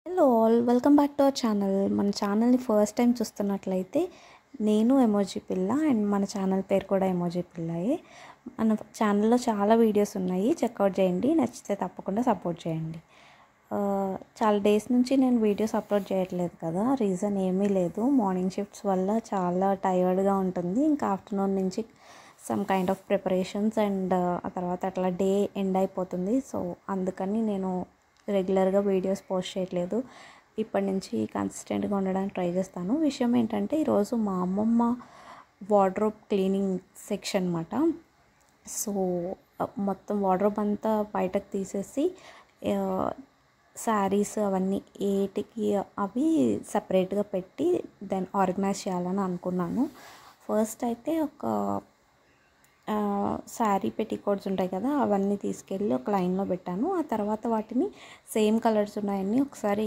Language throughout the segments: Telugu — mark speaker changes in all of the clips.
Speaker 1: Hello all, welcome back to our channel. మన ఛానల్ని ఫస్ట్ టైం చూస్తున్నట్లయితే నేను ఎమోజీ పిల్ల అండ్ మన ఛానల్ పేరు కూడా ఎమోజీ పిల్లయే. మన ఛానల్లో చాలా వీడియోస్ ఉన్నాయి, చెక్అవుట్ చేయండి. నచ్చితే తప్పకుండా సపోర్ట్ చేయండి. చాలా డేస్ నుంచి నేను వీడియోస్ అప్లోడ్ చేయట్లేదు కదా, రీజన్ ఏమీ లేదు. మార్నింగ్ షిఫ్ట్స్ వల్ల చాలా టైర్డ్గా ఉంటుంది. ఇంకా ఆఫ్టర్నూన్ నుంచి some kind of preparations and ఆ తర్వాత అట్లా డే ఎండ్ అయిపోతుంది. సో అందుకని నేను రెగ్యులర్గా వీడియోస్ పోస్ట్ చేయట్లేదు. ఇప్పటి నుంచి కన్సిస్టెంట్గా ఉండడానికి ట్రై చేస్తాను. విషయం ఏంటంటే ఈరోజు మా అమ్మమ్మ వార్డ్రోబ్ క్లీనింగ్ సెక్షన్ అన్నమాట. సో మొత్తం వార్డ్రోబ్ అంతా బయటకు తీసేసి శారీస్ అవన్నీ ఏటికి అవి సపరేట్గా పెట్టి దెన్ ఆర్గనైజ్ చేయాలని అనుకున్నాను. ఫస్ట్ అయితే ఒక శారీ పెట్టికోట్స్ ఉంటాయి కదా, అవన్నీ తీసుకెళ్ళి ఒక లైన్లో పెట్టాను. ఆ తర్వాత వాటిని సేమ్ కలర్స్ ఉన్నాయని ఒకసారి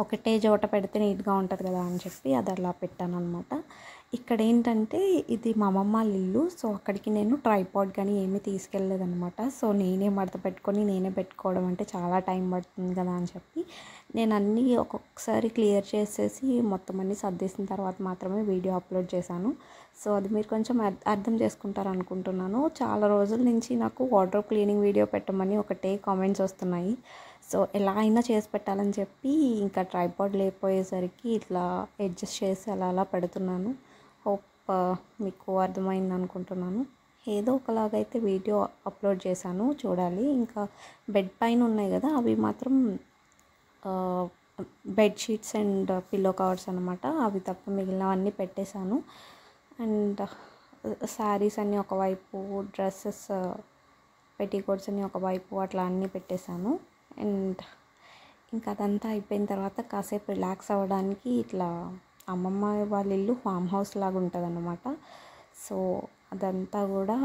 Speaker 1: ఒకటే చోట పెడితే నీట్గా ఉంటుంది కదా అని చెప్పి అది అలా పెట్టాను అనమాట. ఇక్కడ ఏంటంటే ఇది మా అమ్మమ్మ వాళ్ళ ఇల్లు. సో అక్కడికి నేను ట్రైపాడ్ కానీ ఏమీ తీసుకెళ్ళలేదనమాట. సో నేనే మడత పెట్టుకొని నేనే పెట్టుకోవడం అంటే చాలా టైం పడుతుంది కదా అని చెప్పి నేను అన్నీ ఒక్కొక్కసారి క్లియర్ చేసేసి మొత్తం అన్నీ సర్దేసిన తర్వాత మాత్రమే వీడియో అప్లోడ్ చేశాను. సో అది మీరు కొంచెం అర్థం చేసుకుంటారు అనుకుంటున్నాను. చాలా రోజుల నుంచి నాకు వార్డ్రోబ్ క్లీనింగ్ వీడియో పెట్టమని ఒకటే కామెంట్స్ వస్తున్నాయి. సో ఎలా అయినా చేసి పెట్టాలని చెప్పి ఇంకా ట్రైపాడ్ లేకపోయేసరికి ఇట్లా అడ్జస్ట్ చేసి అలా అలా పెడుతున్నాను. హోప్ మీకు అర్థమైంది అనుకుంటున్నాను. ఏదో ఒకలాగైతే వీడియో అప్లోడ్ చేశాను, చూడాలి. ఇంకా బెడ్ పైన ఉన్నాయి కదా, అవి మాత్రం బెడ్షీట్స్ అండ్ పిల్లో కవర్స్ అనమాట. అవి తప్ప మిగిలినవన్నీ పెట్టేశాను. అండ్ శారీస్ అన్నీ ఒకవైపు, డ్రెస్సెస్ పెట్టికోట్స్ అన్నీ ఒకవైపు అట్లా అన్నీ పెట్టేశాను. అండ్ ఇంకా అదంతా అయిపోయిన తర్వాత కాసేపు రిలాక్స్ అవ్వడానికి ఇట్లా అమ్మమ్మ వాళ్ళ ఇల్లు ఫామ్ హౌస్ లాగా ఉంటుంది అన్నమాట. సో అదంతా కూడా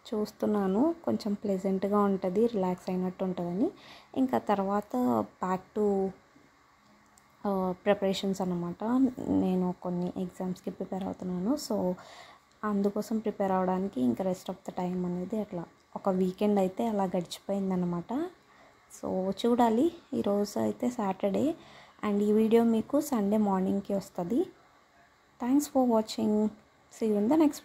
Speaker 1: చూస్తున్నాను, కొంచెం ప్లెజెంట్గా ఉంటుంది, రిలాక్స్ అయినట్టు ఉంటుందని. ఇంకా తర్వాత బ్యాక్ టు ప్రిపరేషన్స్ అన్నమాట. నేను కొన్ని ఎగ్జామ్స్కి ప్రిపేర్ అవుతున్నాను. సో అందుకోసం ప్రిపేర్ అవ్వడానికి ఇంకా రెస్ట్ ఆఫ్ ద టైం అనేది అట్లా ఒక వీకెండ్ అయితే అలా గడిచిపోయిందనమాట. సో చూడాలి. ఈరోజు అయితే సాటర్డే అండ్ ఈ వీడియో మీకు సండే మార్నింగ్కి వస్తుంది. Thanks for watching. See you in the next video.